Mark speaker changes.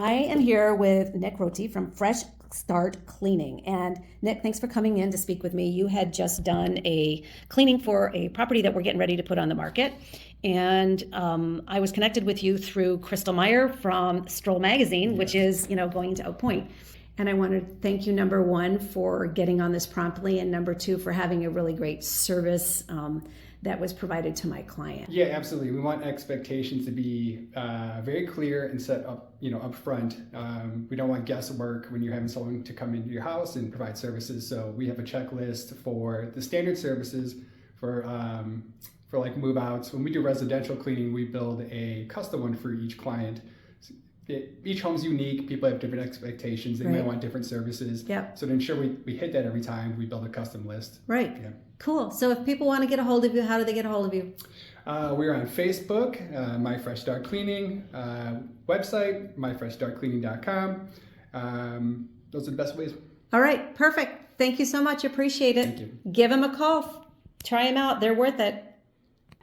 Speaker 1: I am here with Nick Roti from Fresh Start Cleaning. And Nick, thanks for coming in to speak with me. You had just done a cleaning for a property that we're getting ready to put on the market. And I was connected with you through Crystal Meyer from Stroll Magazine, which is, going to Oak Point. And I want to thank you, number one, for getting on this promptly, and number two, for having a really great service that was provided to my client.
Speaker 2: Yeah, absolutely. We want expectations to be very clear and set up, up front. We don't want guesswork when you're having someone to come into your house and provide services. So we have a checklist for the standard services for like move outs. When we do residential cleaning, we build a custom one for each client. Each home's unique. People have different expectations. They may want different services.
Speaker 1: Yep.
Speaker 2: So to ensure we hit that every time, we build a custom list.
Speaker 1: Right.
Speaker 2: Yeah.
Speaker 1: Cool. So if people want to get a hold of you, how do they get a hold of you?
Speaker 2: We're on Facebook, My Fresh Start Cleaning, website, myfreshstartcleaning.com. Those are the best ways.
Speaker 1: All right. Perfect. Thank you so much. Appreciate it.
Speaker 2: Thank you.
Speaker 1: Give them a call. Try them out. They're worth it.